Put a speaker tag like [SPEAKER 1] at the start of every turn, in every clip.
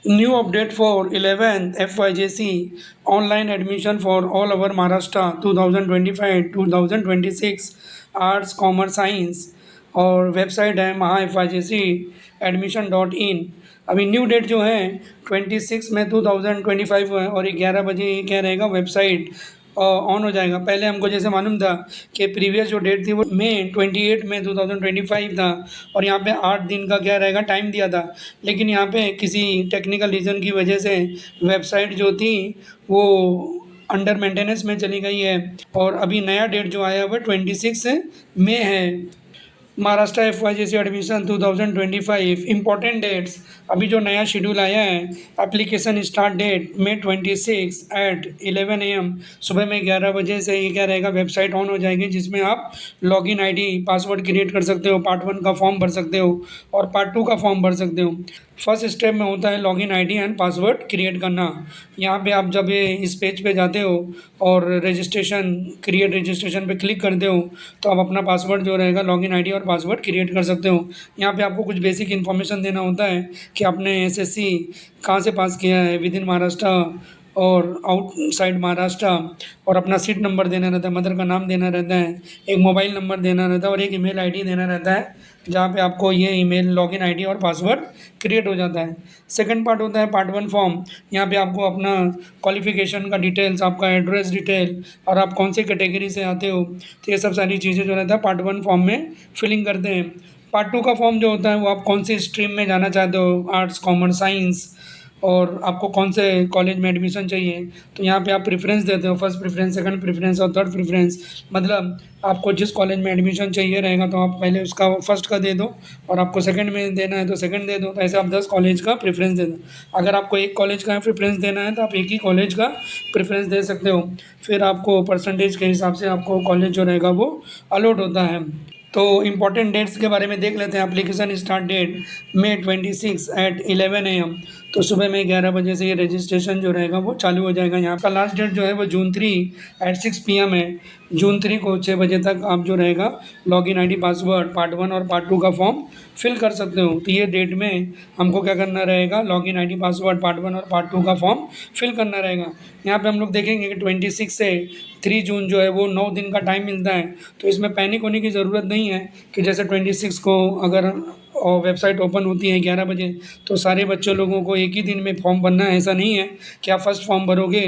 [SPEAKER 1] New update for 11th FYJC online admission for all over Maharashtra 2025-2026 arts commerce science और website है mahaFYJC.admission.in। अभी new date जो है 26 May 2025 है और 11 बजे ये क्या रहेगा वेबसाइट ऑन हो जाएगा। पहले हमको जैसे मालूम था कि प्रीवियस जो डेट थी वो मई 28 मई 2025 था और यहाँ पे 8 दिन का क्या रहेगा टाइम दिया था, लेकिन यहाँ पे किसी टेक्निकल रीज़न की वजह से वेबसाइट जो थी वो अंडर मेंटेनेंस में चली गई है और अभी नया डेट जो आया है वो 26 मई है। Maharashtra FYJC admission 2025 important dates. अभी जो नया शेड्यूल आया है, application start date May 26 at 11 AM, सुबह में 11 बजे से ये क्या रहेगा वेबसाइट ऑन हो जाएगी, जिसमें आप लॉगिन आईडी पासवर्ड क्रिएट कर सकते हो, पार्ट 1 का फॉर्म भर सकते हो और पार्ट 2 का फॉर्म भर सकते हो। फर्स्ट स्टेप में होता है login ID and password create करना। यहाँ पे आप जब ये इस पेज पे जाते हो और रजिस्ट्रेशन क्रिएट रजिस्ट्रेशन पे क्लिक करते हो तो आप अपना पासवर्ड जो रहेगा लॉगिन आईडी और पासवर्ड क्रिएट कर सकते हो। यहाँ पे आपको कुछ बेसिक इन्फॉर्मेशन देना होता है कि आपने SSC कहाँ से पास किया है विद इन महाराष्ट्र और आउटसाइड महाराष्ट्र, और अपना सीट नंबर देना रहता है, मदर का नाम देना रहता है, एक मोबाइल नंबर देना रहता है और एक ईमेल आईडी देना रहता है, जहाँ पे आपको ये ईमेल लॉगिन आईडी और पासवर्ड क्रिएट हो जाता है। सेकंड पार्ट होता है पार्ट 1 फॉर्म। यहाँ पे आपको अपना क्वालिफिकेशन का डिटेल्स, आपका एड्रेस डिटेल और आप कौन सी कैटेगरी से आते हो, तो ये सब सारी चीज़ें जो रहता है पार्ट 1 फॉर्म में फिलिंग करते हैं। पार्ट 2 का फॉर्म जो होता है वो आप कौन सी स्ट्रीम में जाना चाहते हो, आर्ट्स कॉमर्स साइंस, और आपको कौन से कॉलेज में एडमिशन चाहिए, तो यहाँ पे आप प्रेफरेंस देते हो, फर्स्ट प्रेफरेंस, सेकंड प्रेफरेंस और थर्ड प्रेफरेंस। मतलब आपको जिस कॉलेज में एडमिशन चाहिए रहेगा तो आप पहले उसका फर्स्ट का दे दो, और आपको सेकंड में देना है तो सेकंड दे दो। तो ऐसे आप 10 कॉलेज का प्रेफरेंस दे दो। अगर आपको एक कॉलेज का प्रेफरेंस देना है तो आप एक ही कॉलेज का प्रेफरेंस दे सकते हो। फिर आपको परसेंटेज के हिसाब से आपको कॉलेज जो रहेगा वो अलॉट होता है। तो इम्पॉर्टेंट डेट्स के बारे में देख लेते हैं। Application start date May 26 at 11 AM, तो सुबह में 11 बजे से ये रजिस्ट्रेशन जो रहेगा वो चालू हो जाएगा। यहाँ का लास्ट डेट जो है वो जून 3 एट 6 PM है। जून 3 को 6 बजे तक आप जो रहेगा लॉगिन आईडी पासवर्ड पार्ट 1 और पार्ट 2 का फॉर्म फिल कर सकते हो। तो ये डेट में हमको क्या करना रहेगा, लॉगिन आईडी पासवर्ड पार्ट 1 और पार्ट 2 का फॉर्म फिल करना रहेगा। यहाँ पे हम लोग देखेंगे कि 26 से 3 जून जो है वो 9 दिन का टाइम मिलता है। तो इसमें पैनिक होने की ज़रूरत नहीं है कि जैसे 26 को अगर वेबसाइट ओपन होती है 11 बजे तो सारे बच्चों लोगों को एक ही दिन में फॉर्म भरना है, ऐसा नहीं है कि आप फर्स्ट फॉर्म भरोगे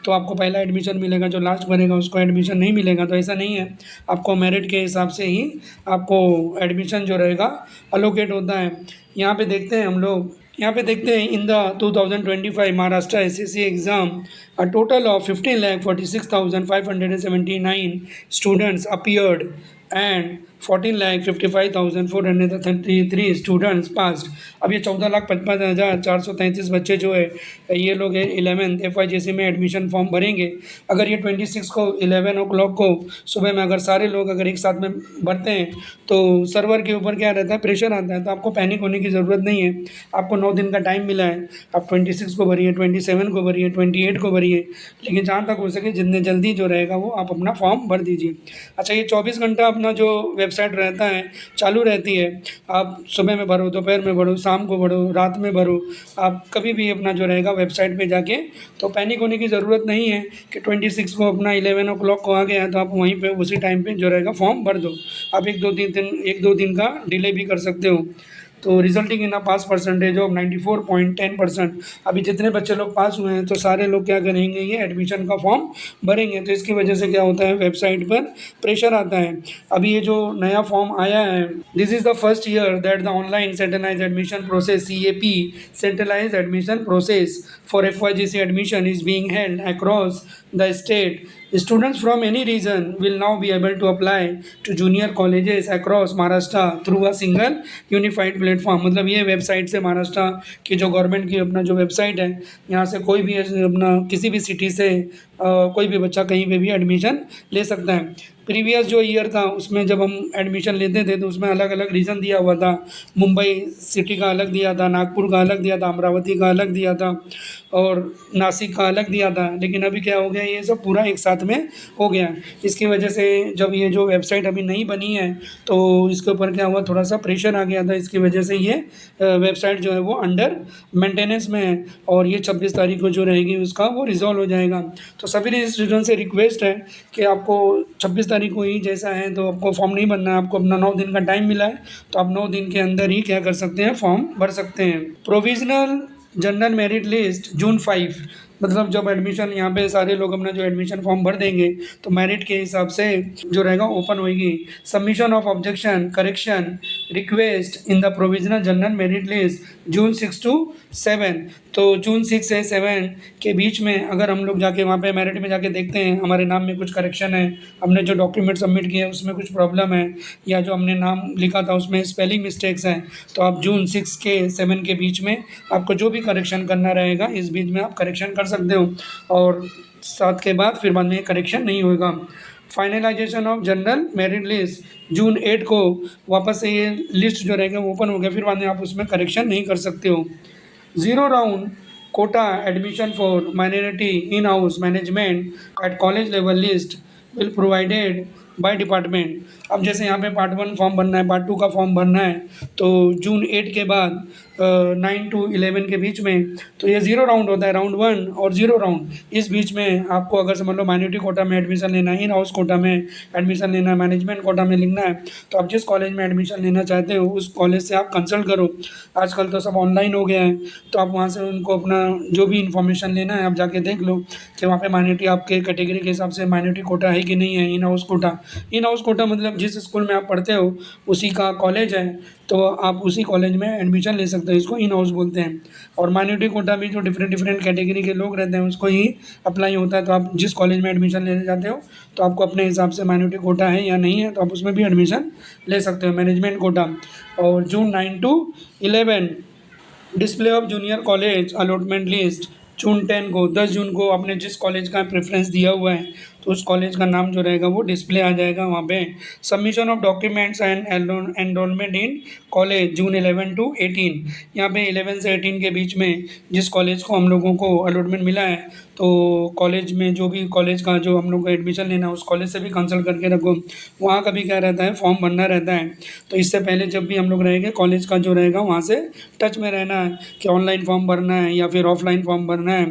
[SPEAKER 1] तो आपको पहला एडमिशन मिलेगा, जो लास्ट भरेगा उसको एडमिशन नहीं मिलेगा। तो ऐसा नहीं है, आपको मेरिट के हिसाब से ही आपको एडमिशन जो रहेगा अलोकेट होता है। यहाँ पे देखते हैं हम लोग, यहाँ पे देखते हैं in the 2025 Maharashtra SSC exam a total of 15,46,579 students appeared and 14,55,433 students passed. अब ये 14,55,433 बच्चे जो है ये लोग 11th FYJC में एडमिशन फॉर्म भरेंगे। अगर ये 26 को 11 o'clock को सुबह में अगर सारे लोग अगर एक साथ में भरते हैं तो सर्वर के ऊपर क्या रहता है, प्रेशर आता है। तो आपको पैनिक होने की ज़रूरत नहीं है। आपको 9 दिन का टाइम मिला है, आप 26 को भरिए, 27 को भरिए, 28 को भरिए, लेकिन जहाँ तक हो सके जितने जल्दी जो रहेगा वो आप अपना फॉर्म भर दीजिए। अच्छा, ये 24 घंटा अपना जो वेबसाइट रहता है चालू रहती है। आप सुबह में भरो, दोपहर में भरो, शाम को भरो, रात में भरो, आप कभी भी अपना जो रहेगा वेबसाइट पे जाके, तो पैनिक होने की ज़रूरत नहीं है कि 26 को अपना 11 o'clock को आ गया है तो आप वहीं पे उसी टाइम पे जो रहेगा फॉर्म भर दो। आप एक दो दिन का डिले भी कर सकते हो। तो resulting in a pass percentage of 94.10%। अभी जितने बच्चे लोग पास हुए हैं तो सारे लोग क्या करेंगे, ये एडमिशन का फॉर्म भरेंगे। तो इसकी वजह से क्या होता है, वेबसाइट पर प्रेशर आता है। अभी ये जो नया फॉर्म आया है, this is the first year that the online centralize admission process CAP centralize admission process for FYJC admission is being held across the state. Students from any region will now be able to apply to junior colleges across Maharashtra through a single unified platform। मतलब ये website से महाराष्ट्र की जो government की अपना जो website है, यहाँ से कोई भी अपना किसी भी सिटी से कोई भी बच्चा कहीं पे भी एडमिशन ले सकता है। प्रीवियस जो ईयर था उसमें जब हम एडमिशन लेते थे तो उसमें अलग अलग रीज़न दिया हुआ था। मुंबई सिटी का अलग दिया था, नागपुर का अलग दिया था, अमरावती का अलग दिया था और नासिक का अलग दिया था। लेकिन अभी क्या हो गया, ये सब पूरा एक साथ में हो गया। इसकी वजह से जब ये जो वेबसाइट अभी नई बनी है तो इसके ऊपर क्या हुआ, थोड़ा सा प्रेशर आ गया था। इसकी वजह से ये वेबसाइट जो है वो अंडर मेंटेनेंस में है और ये 26 तारीख को जो रहेगी उसका वो रिजॉल्व हो जाएगा। तो सभी स्टूडेंट से रिक्वेस्ट है कि आपको 26 तारीख को ही जैसा है तो आपको फॉर्म नहीं भरना है। आपको अपना 9 दिन का टाइम मिला है तो आप 9 दिन के अंदर ही क्या कर सकते हैं, फॉर्म भर सकते हैं। प्रोविजनल जनरल मेरिट लिस्ट जून 5, मतलब जब एडमिशन यहाँ पे सारे लोग अपना जो एडमिशन फॉर्म भर देंगे तो मेरिट के हिसाब से जो रहेगा ओपन होगी। Submission of objection correction request in the provisional general merit list June 6 to 7। तो जून 6 से 7 के बीच में अगर हम लोग जाके वहाँ पे मेरिट में जाके देखते हैं हमारे नाम में कुछ करेक्शन है, हमने जो डॉक्यूमेंट सबमिट किए उसमें कुछ प्रॉब्लम है, या जो हमने नाम लिखा था उसमें स्पेलिंग मिस्टेक्स हैं, तो आप जून 6 के 7 के बीच में आपको जो भी करेक्शन करना रहेगा इस बीच में आप करेक्शन कर सकते हो और 7 के बाद फिर बाद में करेक्शन नहीं होगा। Finalization of general merit list June 8 को वापस से ये लिस्ट जो रहेगा वो ओपन हो गया, फिर बाद में आप उसमें करेक्शन नहीं कर सकते हो। Zero round quota admission for minority in house management at college level list will provided by department. अब जैसे यहाँ पे पार्ट 1 फॉर्म भरना है, पार्ट 2 का फॉर्म भरना है तो जून 8 के बाद 9 to 11 के बीच में, तो ये 0 राउंड होता है, राउंड 1 और 0 राउंड। इस बीच में आपको अगर समझ लो माइनॉरिटी कोटा में एडमिशन लेना है, इन हाउस कोटा में एडमिशन लेना है, मैनेजमेंट कोटा में लिखना है, तो आप जिस कॉलेज में एडमिशन लेना चाहते हो उस कॉलेज से आप कंसल्ट करो। आजकल तो सब ऑनलाइन हो गया है, तो आप वहाँ से उनको अपना जो भी इन्फॉर्मेशन लेना है आप जाके देख लो कि वहाँ पे माइनॉरिटी आपके कैटेगरी के हिसाब से माइनॉरिटी कोटा है कि नहीं है। In house quota, in house quota मतलब जिस स्कूल में आप पढ़ते हो उसी का कॉलेज है तो आप उसी कॉलेज में एडमिशन ले सकते हो, इसको इन हाउस बोलते हैं। और माइनॉरिटी कोटा भी जो डिफरेंट कैटेगरी के लोग रहते हैं उसको ही अप्लाई होता है। तो आप जिस कॉलेज में एडमिशन लेने जाते हो तो आपको अपने हिसाब से माइनॉरिटी कोटा है या नहीं है तो आप उसमें भी एडमिशन ले सकते हो, मैनेजमेंट कोटा। और June 9 to 11 display of junior college allotment list June 10 को, 10 जून को आपने जिस कॉलेज का प्रेफरेंस दिया हुआ है तो उस कॉलेज का नाम जो रहेगा वो डिस्प्ले आ जाएगा वहाँ पे। Submission of documents and enrolment in college June 11 to 18। यहाँ पे 11 से 18 के बीच में जिस कॉलेज को हम लोगों को अलॉटमेंट मिला है तो कॉलेज में जो भी कॉलेज का जो हम लोग को एडमिशन लेना है उस कॉलेज से भी कंसल्ट करके रखो। वहाँ का भी क्या रहता है, फॉर्म भरना रहता है। तो इससे पहले जब भी हम लोग रहेंगे कॉलेज का जो रहेगा वहाँ से टच में रहना है कि ऑनलाइन फॉर्म भरना है या फिर ऑफलाइन फॉर्म भरना है।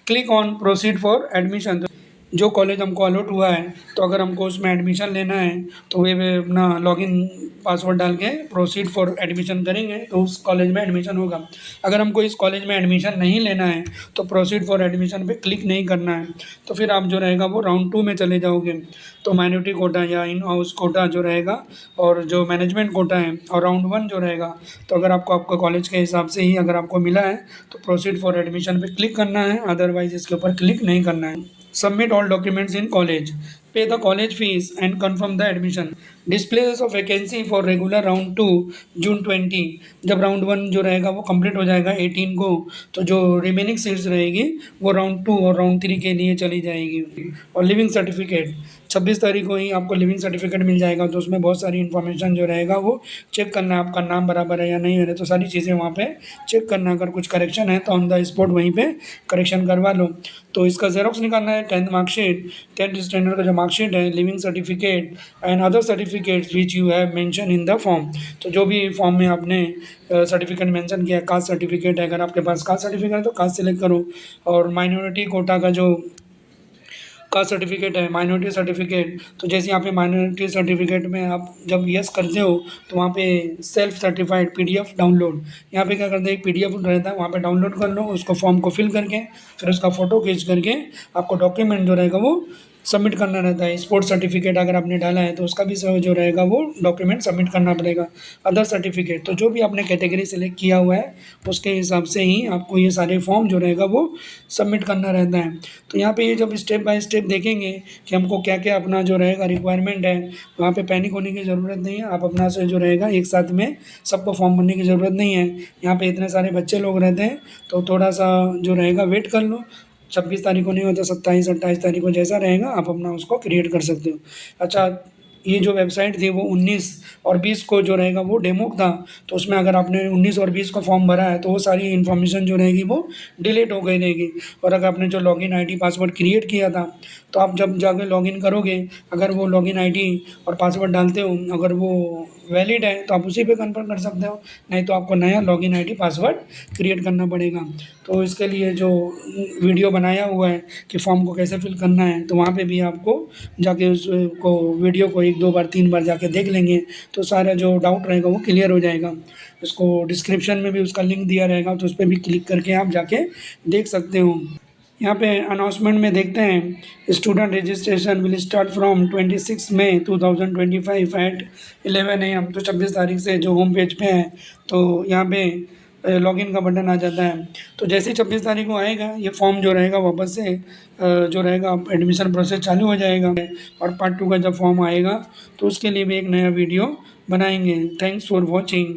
[SPEAKER 1] Click on proceed for admission. जो कॉलेज हमको अलॉट हुआ है तो अगर हमको उसमें एडमिशन लेना है तो वे अपना लॉगिन पासवर्ड डाल के प्रोसीड फॉर एडमिशन करेंगे तो उस कॉलेज में एडमिशन होगा। अगर हमको इस कॉलेज में एडमिशन नहीं लेना है तो प्रोसीड फॉर एडमिशन पे क्लिक नहीं करना है, तो फिर आप जो रहेगा वो राउंड 2 में चले जाओगे। तो माइनॉरिटी कोटा या इन हाउस कोटा जो रहेगा और जो मैनेजमेंट कोटा है और राउंड 1 जो रहेगा, तो अगर आपको आपका कॉलेज के हिसाब से ही अगर आपको मिला है तो प्रोसीड फॉर एडमिशन पे क्लिक करना है, अदरवाइज इसके ऊपर क्लिक नहीं करना है। Submit all documents in college. Pay the college fees and confirm the admission. Displays of vacancy for regular round 2 जून 20। जब राउंड 1 जो रहेगा वो कंप्लीट हो जाएगा 18 को तो जो रिमेनिंग सीट्स रहेगी वो राउंड 2 और राउंड 3 के लिए चली जाएगी। और लिविंग सर्टिफिकेट 26 तारीख को ही आपको लिविंग सर्टिफिकेट मिल जाएगा, तो उसमें बहुत सारी इन्फॉर्मेशन जो रहेगा वो चेक करना है, आपका नाम बराबर है या नहीं है, तो सारी चीज़ें वहाँ पे चेक करना। अगर कुछ करेक्शन है तो ऑन द स्पॉट वहीं पे करेक्शन करवा लो। तो इसका जेरोक्स निकालना है, 10th मार्कशीट, 10th स्टैंडर्ड का जो मार्कशीट है, leaving certificate and other certificates which you have mention in the form. तो जो भी फॉर्म में आपने सर्टिफिकेट मेंशन किया, कास्ट सर्टिफिकेट है, अगर आपके पास कास्ट सर्टिफिकेट है तो कास्ट सिलेक्ट करो। और माइनॉरिटी कोटा का जो कास्ट सर्टिफिकेट है, माइनॉरिटी सर्टिफिकेट, तो जैसे यहाँ पे माइनॉरिटी सर्टिफिकेट में आप जब यस करते हो तो वहाँ पे सेल्फ सर्टिफाइड पीडीएफ डाउनलोड, यहाँ पे क्या करते हैं एक पीडीएफ रहता है वहाँ पे डाउनलोड कर लो, उसको फॉर्म को फिल करके फिर उसका फ़ोटो खींच करके आपको डॉक्यूमेंट जो रहेगा वो सबमिट करना रहता है। स्पोर्ट्स सर्टिफिकेट अगर आपने डाला है तो उसका भी जो रहेगा वो डॉक्यूमेंट सबमिट करना पड़ेगा। अदर सर्टिफिकेट तो जो भी आपने कैटेगरी सेलेक्ट किया हुआ है उसके हिसाब से ही आपको ये सारे फॉर्म जो रहेगा वो सबमिट करना रहता है। तो यहाँ पे ये जब स्टेप बाय स्टेप देखेंगे कि हमको क्या क्या अपना जो रहेगा रिक्वायरमेंट है, वहाँ पे पैनिक होने की ज़रूरत नहीं है। आप अपना से जो रहेगा एक साथ में सबको फॉर्म भरने की ज़रूरत नहीं है। यहाँ पे इतने सारे बच्चे लोग रहते हैं तो थोड़ा सा जो रहेगा वेट कर लो, 26 तारीख को नहीं होता, 27-28 तारीख को जैसा रहेगा आप अपना उसको क्रिएट कर सकते हो। अच्छा, ये जो वेबसाइट थी वो 19 और 20 को जो रहेगा वो डेमो था, तो उसमें अगर आपने 19 और 20 को फॉर्म भरा है तो वो सारी इन्फॉर्मेशन जो रहेगी वो डिलीट हो गई रहेगी। और अगर आपने जो लॉगिन आईडी पासवर्ड क्रिएट किया था, तो आप जब जाके लॉगिन करोगे, अगर वो लॉगिन आईडी और पासवर्ड डालते हो, अगर वो वैलिड है तो आप उसी पे कन्फर्म कर सकते हो, नहीं तो आपको नया लॉगिन आईडी पासवर्ड क्रिएट करना पड़ेगा। तो इसके लिए जो वीडियो बनाया हुआ है कि फॉर्म को कैसे फिल करना है, तो वहाँ पे भी आपको जाके उसको वीडियो को 1-2 बार 3 बार जाके देख लेंगे तो सारा जो डाउट रहेगा वो क्लियर हो जाएगा। इसको डिस्क्रिप्शन में भी उसका लिंक दिया रहेगा, तो उस पर भी क्लिक करके आप जाके देख सकते हो। यहाँ पे अनाउंसमेंट में देखते हैं, student registration will start from 26 May 2025 at 11 AM। तो 26 तारीख से जो होम पेज पे है तो यहाँ पे लॉगिन का बटन आ जाता है। तो जैसे ही 26 तारीख को आएगा ये फॉर्म जो रहेगा वापस से जो रहेगा एडमिशन प्रोसेस चालू हो जाएगा। और पार्ट 2 का जब फॉर्म आएगा तो उसके लिए भी एक नया वीडियो बनाएंगे। Thanks for watching.